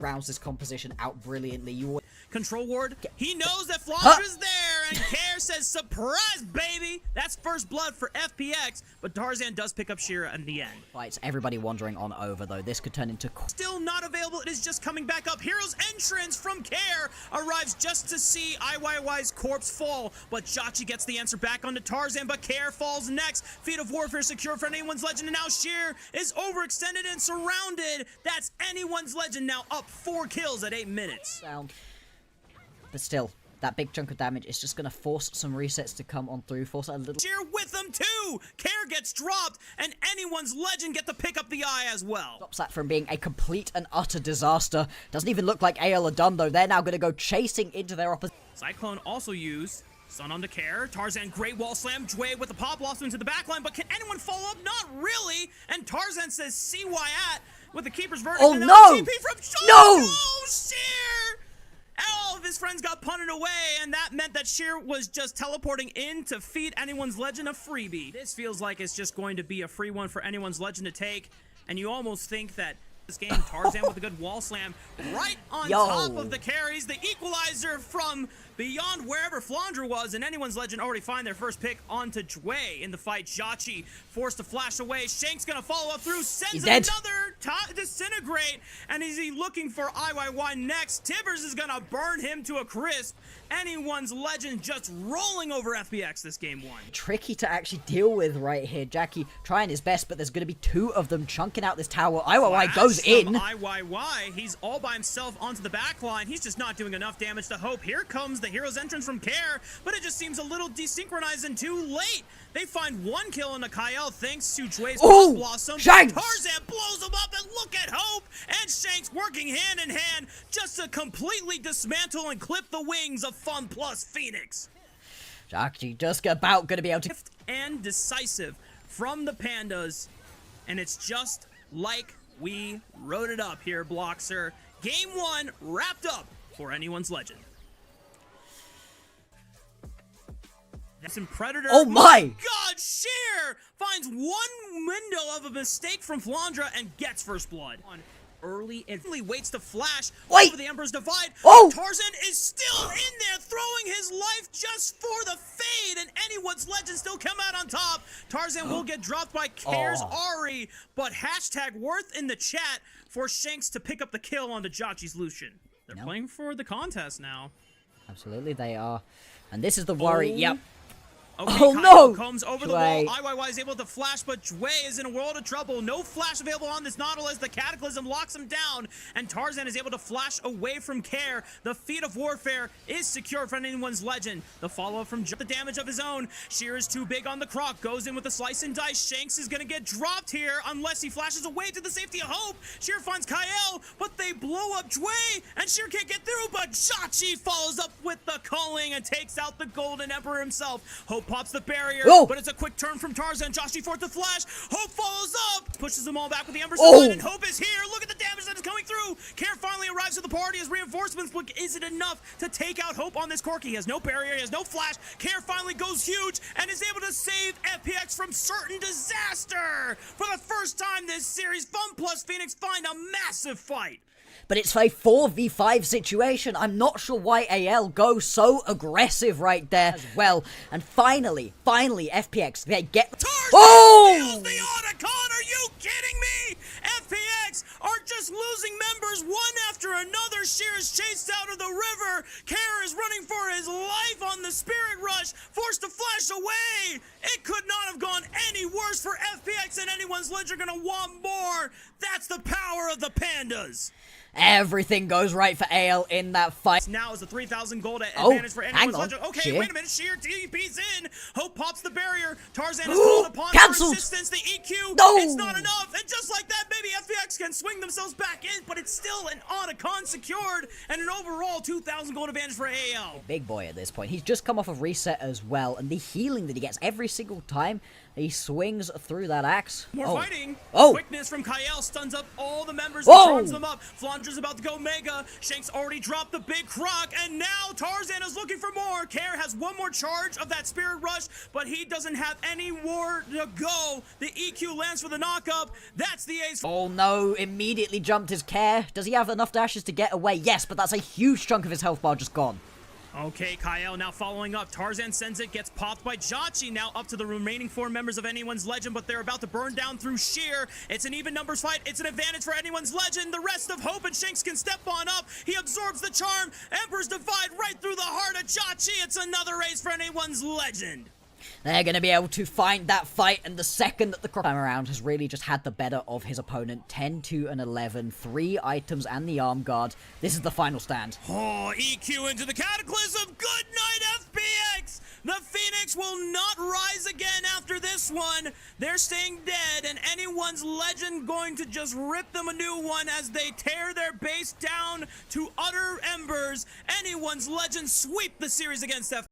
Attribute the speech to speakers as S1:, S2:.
S1: rounds this composition out brilliantly. You
S2: Control ward, he knows that Flondra's there, and Care says, surprise, baby! That's first blood for FPX, but Tarzan does pick up Shira in the end.
S1: Fights everybody wandering on over, though. This could turn into...
S2: Still not available, it is just coming back up. Hero's entrance from Care arrives just to see IYY's corpse fall, but Jachi gets the answer back onto Tarzan, but Care falls next. Feat of Warfare secure for Anyone's Legend, and now Sheer is overextended and surrounded. That's Anyone's Legend now up 4 kills at 8 minutes.
S1: But still, that big chunk of damage is just going to force some resets to come on through, force a little...
S2: Sheer with them too! Care gets dropped, and Anyone's Legend get to pick up the eye as well.
S1: Stops that from being a complete and utter disaster. Doesn't even look like AL are done, though. They're now going to go chasing into their opposition.
S2: Cyclone also used. Sun on the Care. Tarzan great wall slam. Jway with the pop lost into the backline, but can anyone follow up? Not really! And Tarzan says, see why at, with the keeper's verdict.
S1: Oh,
S2: and
S1: no!
S2: TP from
S1: No!
S2: Sheer! All of his friends got punted away, and that meant that Sheer was just teleporting in to feed Anyone's Legend a freebie. This feels like it's just going to be a free one for Anyone's Legend to take, and you almost think that this game, Tarzan with a good wall slam right on top of the carries, the equalizer from beyond wherever Flandra was, and Anyone's Legend already find their first pick onto Jway in the fight. Jachi forced to flash away. Shank's gonna follow up through, sends another disintegrate, and is he looking for IYY next? Tibbers is gonna burn him to a crisp. Anyone's Legend just rolling over FPX this game 1.
S1: Tricky to actually deal with right here. Jackie trying his best, but there's going to be 2 of them chunking out this tower. IYY goes in.
S2: IYY, he's all by himself onto the back line. He's just not doing enough damage to Hope. Here comes the hero's entrance from Care, but it just seems a little desynchronized and too late. They find 1 kill on the Kyle thanks to Jway's Pop Blossom.
S1: Shanks!
S2: Tarzan blows him up, and look at Hope and Shanks working hand in hand just to completely dismantle and clip the wings of FunPlus Phoenix.
S1: Jackie just about going to be able to...
S2: And decisive from the Pandas, and it's just like we wrote it up here, Bloxer. Game 1 wrapped up for Anyone's Legend. That's in Predator.
S1: Oh my
S2: God, Sheer finds 1 window of a mistake from Flandra and gets first blood. Early and waits to flash over the Emperor's Divide. Tarzan is still in there, throwing his life just for the fade, and Anyone's Legend still come out on top. Tarzan will get dropped by Care's Ari, but hashtag worth in the chat for Shanks to pick up the kill onto Jachi's Lucian. They're playing for the contest now.
S1: Absolutely, they are. And this is the worry. Yep.
S2: Okay,
S1: oh
S2: Kyle
S1: no!
S2: Comes over the wall. IYY is able to flash, but Jway is in a world of trouble. No flash available on this Nautilus. The Cataclysm locks him down, and Tarzan is able to flash away from Care. The Feat of Warfare is secure for Anyone's Legend. The follow-up from the damage of his own. Sheer is too big on the croc. Goes in with a slice and dice. Shanks is going to get dropped here unless he flashes away to the safety of Hope. Sheer finds Kyle, but they blow up Jway, and Sheer can't get through, but Jachi follows up with the culling and takes out the Golden Emperor himself. Hope pops the barrier, but it's a quick turn from Tarzan. Jachi forced the flash. Hope follows up, pushes them all back with the Ember's Divine, and Hope is here. Look at the damage that is coming through. Care finally arrives to the party as reinforcements. Look, is it enough to take out Hope on this Corki? He has no barrier, he has no flash. Care finally goes huge and is able to save FPX from certain disaster. For the first time this series, FunPlus Phoenix find a massive fight.
S1: But it's a 4v5 situation. I'm not sure why AL goes so aggressive right there as well. And finally, FPX, they get...
S2: Tarzan steals the Otacon! Are you kidding me? FPX are just losing members one after another. Sheer is chased out of the river. Care is running for his life on the Spirit Rush, forced to flash away. It could not have gone any worse for FPX, and Anyone's Legend are gonna want more. That's the power of the Pandas.
S1: Everything goes right for AL in that fight.
S2: Now is a 3,000 gold advantage for Anyone's Legend. Okay,
S1: Sheer.
S2: Wait a minute. Sheer TP's in. Hope pops the barrier. Tarzan is called upon for assistance. The EQ. It's not enough. And just like that, maybe FPX can swing themselves back in, but it's still an Otacon secured and an overall 2,000 gold advantage for AL.
S1: Big boy at this point. He's just come off of reset as well, and the healing that he gets every single time He swings through that axe.
S2: More fighting.
S1: Oh.
S2: Quickness from Kyle stuns up all the members
S1: Whoa.
S2: and charms them up. Flaundra's about to go mega. Shanks already dropped the big croc, and now Tarzan is looking for more. Care has one more charge of that Spirit Rush, but he doesn't have any more to go. The EQ lands for the knock-up. That's the ace.
S1: Oh no, immediately jumped his Care. Does he have enough dashes to get away? Yes, but that's a huge chunk of his health bar just gone.
S2: Okay, Kyle now following up. Tarzan sends it, gets popped by Jachi. Now up to the remaining 4 members of Anyone's Legend, but they're about to burn down through Sheer. It's an even numbers fight. It's an advantage for Anyone's Legend. The rest of Hope and Shanks can step on up. He absorbs the charm. Emperor's Divide right through the heart of Jachi. It's another ace for Anyone's Legend.
S1: They're going to be able to find that fight, and the second that the time around has really just had the better of his opponent. 10-2-11, 3 items and the arm guard. This is the final stand.
S2: Oh, EQ into the Cataclysm. Good night, FPX. The Phoenix will not rise again after this one. They're staying dead, and Anyone's Legend going to just rip them a new one as they tear their base down to utter embers. Anyone's Legend sweep the series against FPX.